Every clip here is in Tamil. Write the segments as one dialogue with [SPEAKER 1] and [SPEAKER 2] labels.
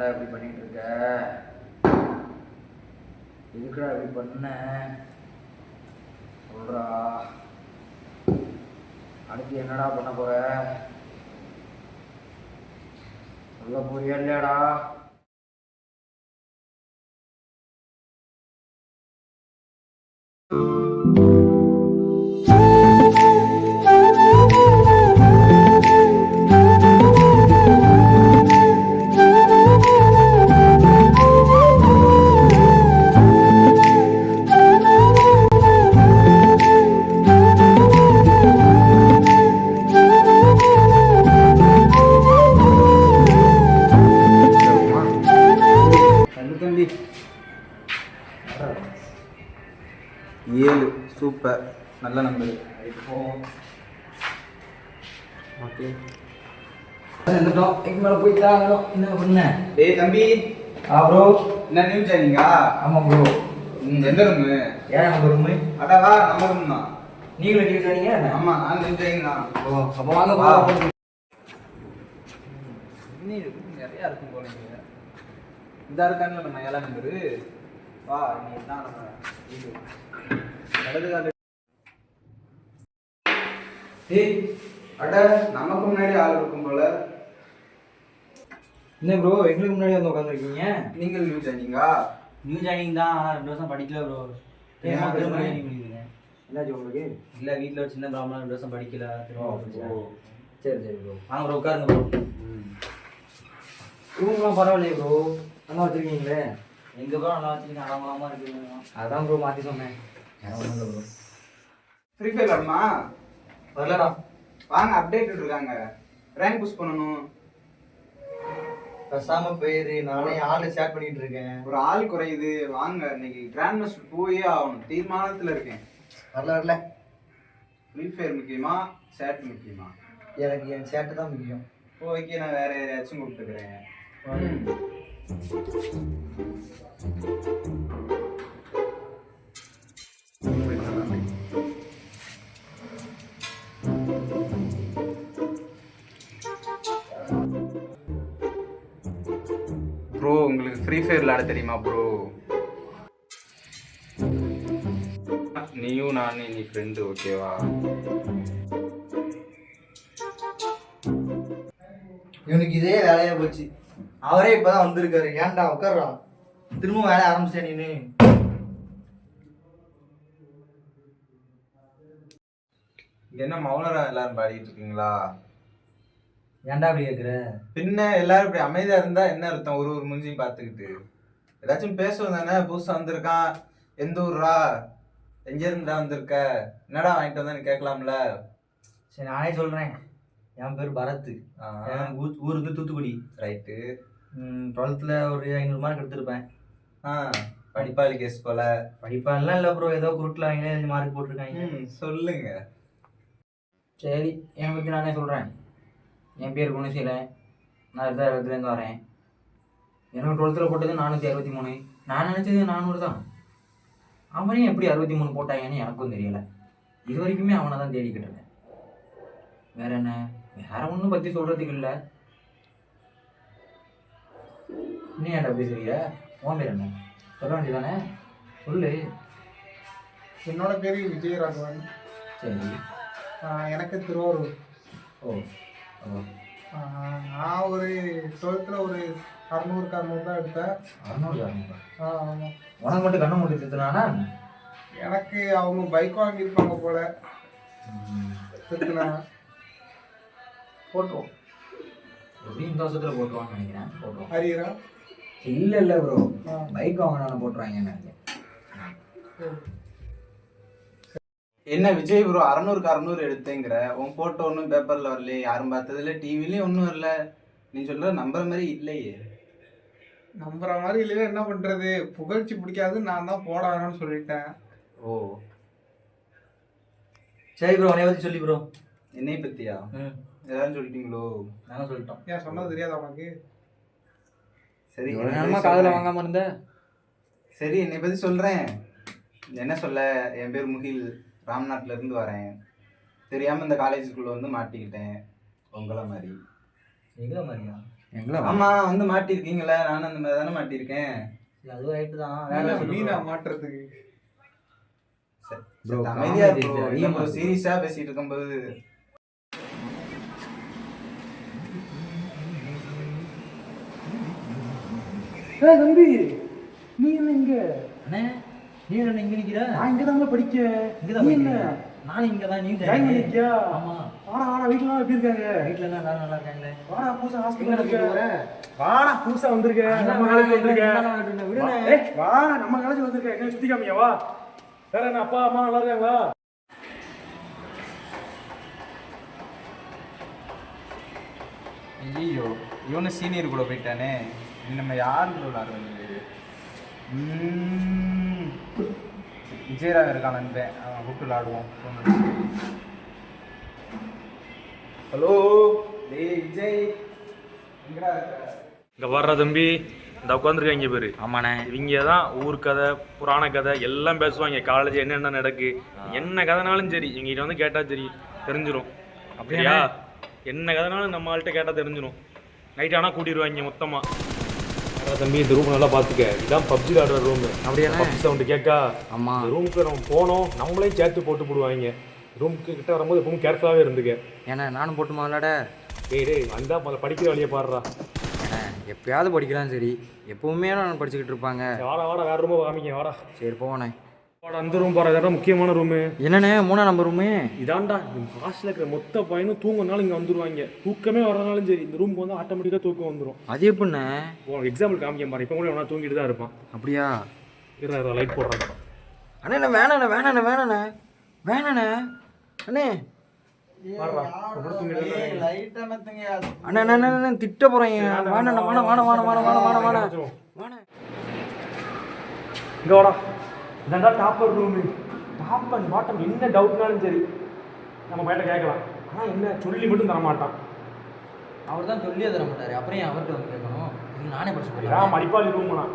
[SPEAKER 1] ஏன்டா இப்படி பண்ணிட்டு இருக்க? எதுக்குடா இப்படி பண்ண? சொல்றா. அடுத்து என்னடா பண்ண போற? சொல்ல போறியா இல்லையாடா? தம்பி 7 சூப்பர், நல்ல நம்பர். ஓகே, வந்துட்டோம். இதுக்கு மேலே போய் தாங்கணும். என்ன பண்ண? டேய் தம்பி. ப்ரோ, என்ன நியூ ஜாயினிங்கா? ஆமாம் ப்ரோ. எந்த ரூமு? ஏன் நம்ம ரூமு? அடவா, நம்ம ரூம் தான். நீங்களும் நியூ ஜாயினிங்க? ஆமாம், நான் நியூ ஜாயினிங் தான். ஓ, அப்போ வாங்க வா. நிறையா இருக்கும் போல. இந்த இருக்காங்க நம்ம 7ஆம் நம்பரு. வா, நீ தான் நம்ம இடது. ஏய் அட, நமக்கு முன்னாடி ஆள் இருக்கும் போல. என்ன ப்ரோ, எங்களுக்கு முன்னாடி வந்து உட்காந்துருக்கீங்க? நீங்கள் நியூ ஜாயினிங்கா?
[SPEAKER 2] நியூ ஜாயினிங் தான், 2 வருஷம் படிக்கல ப்ரோ.
[SPEAKER 1] என்னாச்சு உங்களுக்கு?
[SPEAKER 2] இல்லை, வீட்டில் ஒரு சின்ன ப்ராப்ளம், 2 வருஷம் படிக்கல.
[SPEAKER 1] ஓ சரி சரி ப்ரோ.
[SPEAKER 2] வாங்க ப்ரோ, உட்காருங்க ப்ரோ.
[SPEAKER 1] ரூம்லாம் பரவாயில்லையே ப்ரோ, நல்லா வச்சுருக்கீங்களே.
[SPEAKER 2] எங்கே ப்ரோ நல்லா வச்சுருக்கேன், அடமாலமாக இருக்குங்க.
[SPEAKER 1] அதான் ப்ரோ மாற்றி சொன்னேன். ஒன்றும் இல்லை ப்ரோ.
[SPEAKER 3] ஃப்ரீ ஃபயர் வரமா?
[SPEAKER 1] வரலடா.
[SPEAKER 3] வாங்க, அப்டேட் இருக்காங்க. ரேங்க் புஷ் பண்ணணும்.
[SPEAKER 1] பேசாம போயிரு, நானே ஆள் ஷேர் பண்ணிட்டு இருக்கேன்.
[SPEAKER 3] ஒரு ஆள் குறையுது, வாங்க. இன்னைக்கு கிராண்ட் மாஸ்டர் போயே ஆகணும், தீர்மானத்தில் இருக்கேன்.
[SPEAKER 1] வரல.
[SPEAKER 3] ஃப்ரீ ஃபயர் முக்கியமா, சேட் முக்கியமா?
[SPEAKER 1] எனக்கு என் சேட்டு தான் முக்கியம்.
[SPEAKER 3] ஓகே, நான் வேற யாராச்சும் கூப்பிட்டுக்கிறேன். ப்ரோ, உங்களுக்கு ஃப்ரீ ஃபயர் விளையாட தெரியுமா ப்ரோ? நீயும் நானும் நீ ஃப்ரெண்டு, ஓகேவா?
[SPEAKER 1] இவனுக்கு இதே வேலையா போச்சு. அவரே இப்பதான் வந்திருக்காரு. ஏன்டா உட்கார்றான், திரும்ப வேலைய ஆரம்பிச்சேன் நீனு.
[SPEAKER 3] என்ன மௌனரா எல்லாரும் பாடிட்டு இருக்கீங்களா?
[SPEAKER 1] ஏன்டா அப்படி கேக்குற?
[SPEAKER 3] பின்ன எல்லாரும் இப்படி அமைதியா இருந்தா என்ன அர்த்தம்? ஒரு மூஞ்சியும் பார்த்துக்கிட்டு ஏதாச்சும் பேசுவோம் தானே. புதுசா வந்திருக்கான், எந்த ஊர்ரா, எங்க இருந்தா வந்திருக்க, என்னடா வாங்கிட்டு வந்தான்னு கேட்கலாம்ல.
[SPEAKER 1] சரி, நானே சொல்றேன். என் பேர் பரத். ஊருக்கு தூத்துக்குடி.
[SPEAKER 3] ரைட்டு.
[SPEAKER 1] 12th ஒரு 500 மார்க் எடுத்திருப்பேன்.
[SPEAKER 3] படிப்பாளி கேஸ் போல.
[SPEAKER 1] படிப்பாலாம் இல்லை ப்ரோ, ஏதோ குரூட்டில் வாங்கினே 5 மார்க் போட்டிருக்காங்க.
[SPEAKER 3] சொல்லுங்க.
[SPEAKER 1] சரி, என்னை பற்றி நானே சொல்கிறேன். என் பேர் குணசீலன். நான் இடத்துலேருந்து வரேன். எனக்கு 12th போட்டது 463. நான் நினச்சது 400 தான். அவனையும் எப்படி 63 போட்டாங்கன்னு எனக்கும் தெரியலை. இது வரைக்குமே அவனை தான் தேடிக்கிட்டு இருக்கேன். வேற என்ன, வேற ஒன்றும் பற்றி சொல்கிறதுக்கு இல்லை. நீ ஏன்டா பேசுறீங்க? உன் பேர் என்ன? சொல்ல வேண்டியதானே, சொல்லு.
[SPEAKER 4] என்னோட பேர் விஜயராகவன்.
[SPEAKER 1] சரி.
[SPEAKER 4] எனக்கு திருவாரூர்.
[SPEAKER 1] ஓ.
[SPEAKER 4] நான் ஒரு 12th ஒரு 600 தான் எடுத்தேன்.
[SPEAKER 1] 600?
[SPEAKER 4] ஆமாம்.
[SPEAKER 1] உனக்கு மட்டும் கண்ணை மூடி திட்டுனானா?
[SPEAKER 4] எனக்கு அவங்க பைக் வாங்கியிருப்பாங்க போல, திட்டுனாங்க. போட்டுருவோம்.
[SPEAKER 1] எப்படி இந்த வருஷத்தில் போட்டுருவான்னு நினைக்கிறேன். போட்டுருவோம்.
[SPEAKER 4] ஹரியரா?
[SPEAKER 1] இல்லை ப்ரோ, பைக் வாங்கினாலும் போட்டுருவாங்கன்னு நினைக்கிறேன்.
[SPEAKER 3] என்ன விஜய் ப்ரோ, 600க்கு 600 எடுத்தேங்கிற, உன் போட்டோ ஒன்றும் பேப்பரில் வரலையே, யாரும் பார்த்ததில்ல, டிவிலையும் ஒன்றும் வரல. நீ சொல்கிற நம்புற மாதிரி இல்லையே.
[SPEAKER 4] நம்புற மாதிரி இல்லையா? என்ன பண்ணுறது, புகழ்ச்சி பிடிக்காது, நான் தான் போட வேணாம்னு சொல்லிட்டேன்.
[SPEAKER 3] ஓ
[SPEAKER 1] சரி ப்ரோ, உன்னை பற்றி சொல்லி ப்ரோ.
[SPEAKER 3] என்னை பற்றியா? ஏதாவது சொல்லிட்டீங்களோ?
[SPEAKER 1] நாங்கள் சொல்லிட்டோம்.
[SPEAKER 4] ஏன் சொன்னது தெரியாதா உனக்கு?
[SPEAKER 3] சரி,
[SPEAKER 1] காதில் வாங்காமல் இருந்த.
[SPEAKER 3] சரி, என்னை பற்றி சொல்கிறேன். என்ன சொல்ல, என் பேர் முகில், ராம்நாட்டிலேருந்து வரேன். தெரியாமல் இந்த காலேஜுக்குள்ளே வந்து மாட்டிக்கிட்டேன், உங்களை மாதிரி.
[SPEAKER 1] எங்களை மாதிரியா? எங்களை
[SPEAKER 3] ஆமா வந்து மாட்டிருக்கீங்களே, நானும் அந்த மாதிரி தானே மாட்டிருக்கேன்.
[SPEAKER 2] அதுவும் ரைட்டு தான். வேற
[SPEAKER 4] மீனா மாட்டுறதுக்கு
[SPEAKER 1] Bro,
[SPEAKER 3] அமைதியா
[SPEAKER 1] comedy
[SPEAKER 3] ப்ரோ,
[SPEAKER 1] இருக்கு.
[SPEAKER 3] இல்ல ப்ரோ, சீரியஸா பேசிட்டு இருக்கும்போது
[SPEAKER 4] தம்பி நீ என்ன இங்க?
[SPEAKER 2] அண்ணே நீ என்ன இங்க நிக்கிற?
[SPEAKER 4] நான் இங்க தான் படிக்க.
[SPEAKER 2] இங்கதான்
[SPEAKER 4] நீ என்ன
[SPEAKER 2] படிக்கிறியா? நானும் இங்க தான். நீ
[SPEAKER 4] ஜாயின் பண்ணிருக்கியா?
[SPEAKER 2] ஆமா.
[SPEAKER 4] வாடா வாடா, வீட்டுல எப்படி இருக்காங்க?
[SPEAKER 2] வீட்ல எல்லாம் எல்லாரும் நல்லா இருக்காங்களே.
[SPEAKER 4] வாடா புதுசா
[SPEAKER 2] எங்க
[SPEAKER 4] ஹாஸ்பிட்டல்
[SPEAKER 2] கூட்டிட்டு
[SPEAKER 4] இருக்க.
[SPEAKER 2] போற?
[SPEAKER 4] வாடா புதுசா வந்திருக்க. நம்ம காலேஜ் வந்திருக்க.
[SPEAKER 2] விடுனே.
[SPEAKER 4] வாடா நம்ம காலேஜ் வந்திருக்க. எங்க சுத்தி காமிங்க வா. வேற என்ன, அப்பா அம்மா நல்லா இருக்காங்களா?
[SPEAKER 3] ஐயோ இவனு சீனியர் கூட போயிட்டானே. இனி நம்ம யார் கூட விளாடுறது? விஜயராக இருக்கான் நண்பன், அவன் கூப்பிட்டு விளாடுவோம். ஹலோ டேய் விஜய், எங்கடா இருக்க?
[SPEAKER 5] இங்கே வர்ற தம்பி இந்த உட்காந்துருக்காங்க பேர்.
[SPEAKER 1] ஆமாண்ணே.
[SPEAKER 5] இவங்க தான் ஊர் கதை புராண கதை எல்லாம் பேசுவாங்க. காலேஜ் என்னென்ன நடக்கு என்ன கதைனாலும் சரி இவங்ககிட்ட வந்து கேட்டால் சரி தெரிஞ்சிடும். அப்படியா? என்ன கதைனாலும் நம்ம ஆள்கிட்ட கேட்டால் தெரிஞ்சிடும். நைட் ஆனால் கூட்டிடுவாங்க மொத்தமாக. தம்பி இந்த ரூம் நல்லா பார்த்துக்க. இதுதான் பப்ஜி ஆடுற ரூம்.
[SPEAKER 1] அப்படியா?
[SPEAKER 5] பப்ஜி சவுண்டு கேட்கா?
[SPEAKER 1] ஆமா.
[SPEAKER 5] இந்த ரூமுக்கு நம்ம போனோம் நம்மளையும் சேர்த்து போட்டு போடுவாங்க. ரூமுக்கு கிட்ட வரும்போது எப்பவும் கேர்ஃபுல்லாகவே இருந்துக்க.
[SPEAKER 1] ஏன்னா நானும் போட்டுமா விளாட?
[SPEAKER 5] டேய் வந்தால் முதல்ல படிக்கிற வழியை பாடுறா.
[SPEAKER 1] ஏன்னா எப்பயாவது படிக்கலாம், சரி எப்பவுமே நான் படிச்சுக்கிட்டு இருப்பாங்க.
[SPEAKER 5] வாடா வாடா, வேறு ரூமை காமிக்க வாடா.
[SPEAKER 1] சரி போனே.
[SPEAKER 5] வாடா அந்த ரூம் போகிற இடம் முக்கியமான ரூமு.
[SPEAKER 1] என்னண்ணே 3ஆம் நம்பர் ரூமு?
[SPEAKER 5] இதாண்டா ஹாஸ்டலில் இருக்கிற மொத்த பையனும் தூங்கினாலும் இங்கே வந்துடுவாங்க. தூக்கமே வரனாலும் சரி இந்த ரூமுக்கு வந்து ஆட்டோமேட்டிக்காக தூக்கம் வந்துடும்.
[SPEAKER 1] அது எப்படிண்ணே?
[SPEAKER 5] உனக்கு எக்ஸாம்பிள் காமிக்க பாரு. இப்போ கூட எவனா தூங்கிட்டு தான் இருப்பான்.
[SPEAKER 1] அப்படியா?
[SPEAKER 5] இருடா லைட் போடுறாங்க.
[SPEAKER 1] அண்ணே வேணாண்ணே வேணாண்ணே வேணாண்ணே வேணாண்ணே அண்ணே.
[SPEAKER 5] பாடுறா அப்படி தூங்கிட்டு
[SPEAKER 3] லைட்டா மத்துங்க.
[SPEAKER 1] அண்ணா அண்ணா அண்ணா திட்ட போகிறேன். வேணாண்ணே வாண வாண வாண வாண வாண வாண வாண வாண.
[SPEAKER 5] இங்கே வாடா. இதாண்டா topper room. Top and bottom என்ன டவுட்னாலும் சரி நம்ம பையிட்ட கேட்கலாம். ஆனால் என்ன சொல்லி மட்டும் தரமாட்டான்.
[SPEAKER 2] அவர் தான் சொல்லியே தர மாட்டாரு. அப்புறம் ஏன் அவர்கிட்ட வந்து கேட்கணும்? இது நானே படிச்சு
[SPEAKER 5] இதான்
[SPEAKER 2] போயிடலாம்.
[SPEAKER 5] மடிப்பாளி ரூமுனா.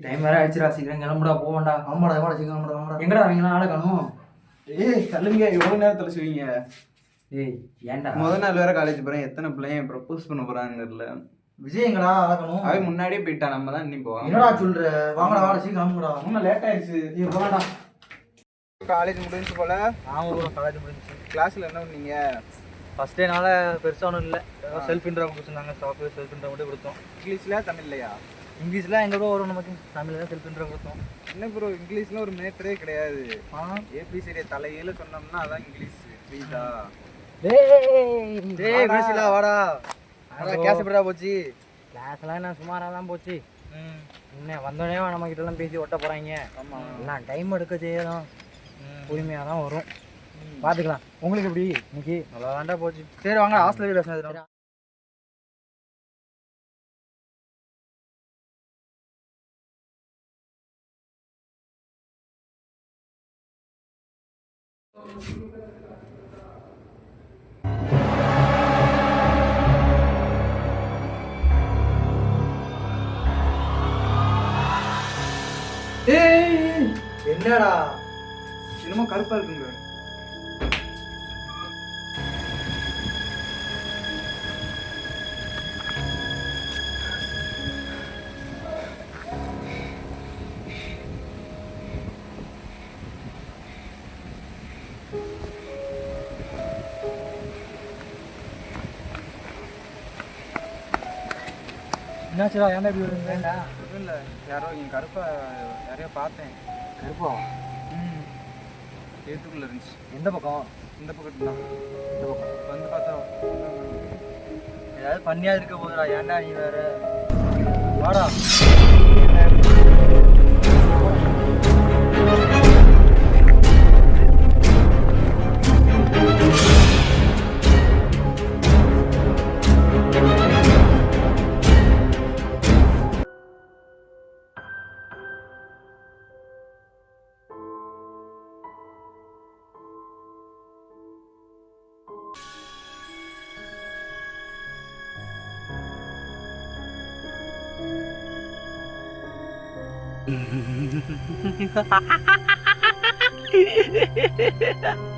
[SPEAKER 1] டைம் வேற ஆயிடுச்சுடா, சீக்கிரம் கிளம்புடா போவேண்டா.
[SPEAKER 2] ஆமாடா எவ்வளோ சீக்கிரம் ஆமாடா.
[SPEAKER 1] எங்கடா அவங்களாம் ஆளை காணும்?
[SPEAKER 3] ஏய் தள்ளுங்க, எவ்வளோ நேரத்தில் செய்வீங்க?
[SPEAKER 1] ஏய் ஏன்டா?
[SPEAKER 3] முதல் நாள் வேற காலேஜ் போகிறேன். எத்தனை பிள்ளைங்க ப்ரப்போஸ் பண்ண போகிறான்னு தெரியல.
[SPEAKER 2] விஜய் எங்கடா ஆகணும்?
[SPEAKER 3] அவன் முன்னாடியே போயிட்டான், நம்ம தான் இன்னும் போவோம்.
[SPEAKER 2] என்னடா சொல்ற? வாங்கடா வாடா சீக்கிரம் கிளம்புடா.
[SPEAKER 3] இன்னும் லேட் ஆயிடுச்சு.
[SPEAKER 2] நீ போகலாம்டா.
[SPEAKER 3] காலேஜ் முடிஞ்சு போல.
[SPEAKER 2] ஆமாம் ப்ரோ, காலேஜ் முடிஞ்சிச்சு.
[SPEAKER 3] கிளாஸில் என்ன பண்ணீங்க?
[SPEAKER 2] ஃபஸ்ட் டேனால பெருசாக ஒன்றும் இல்லை. செல்ஃப் இன்ட்ரோ கொடுத்துருந்தாங்க. ஸ்டாஃபு செல்ஃப் இன்ட்ரோ மட்டும் கொடுத்தோம்.
[SPEAKER 3] இங்கிலீஷ்ல தமிழ்லையா?
[SPEAKER 2] இங்கிலீஷ்லாம் எங்கே ப்ரோ வரும் நமக்கு? தமிழில் தான் செல்ஃப் இன்ட்ரோ கொடுத்தோம்.
[SPEAKER 3] என்ன ப்ரோ இங்கிலீஷ்ல ஒரு மேட்டரே கிடையாது.
[SPEAKER 2] ஆ
[SPEAKER 3] ஏபிசிடி தலையில சொன்னோம்னா அதான் இங்கிலீஷ். புரியுதா?
[SPEAKER 2] டேய் பேசிலா வாடா.
[SPEAKER 3] அதான் கேஸ் எப்படா போச்சு?
[SPEAKER 2] கிளாஸ்லாம் என்ன சுமாராக தான் போச்சு. என்ன வந்தோடனே நம்ம கிட்டலாம் பேசி ஒட்ட போகிறாங்க.
[SPEAKER 3] ஆமாம்.
[SPEAKER 2] எல்லாம் டைம் எடுக்க செய்யணும். பொறுமையாக தான் வரும். பார்த்துக்கலாம். உங்களுக்கு எப்படி இன்னைக்கு? நல்லா தாண்டா போச்சு. சரி வாங்க ஹாஸ்டலுக்கு பேசுனது. என்னடா
[SPEAKER 3] என்னமோ கருப்பா இருக்குங்க.
[SPEAKER 2] என்னாச்சுடா? ஏன்டா இப்படி வருங்க?
[SPEAKER 3] இல்லை யாரோ இங்கே கருப்பா யாரையோ பார்த்தேன்.
[SPEAKER 2] கருப்பா?
[SPEAKER 3] ஏத்துக்குள்ள இருந்துச்சு.
[SPEAKER 2] எந்த பக்கம்?
[SPEAKER 3] இந்த பக்கத்துல தான்.
[SPEAKER 2] இந்த பக்கம்.
[SPEAKER 3] வந்து பார்த்தா
[SPEAKER 2] ஏதாவது பண்ணியா இருக்க போதுடா. ஏன்டா நீ வேற? வாடா.
[SPEAKER 5] Ha ha ha ha ha!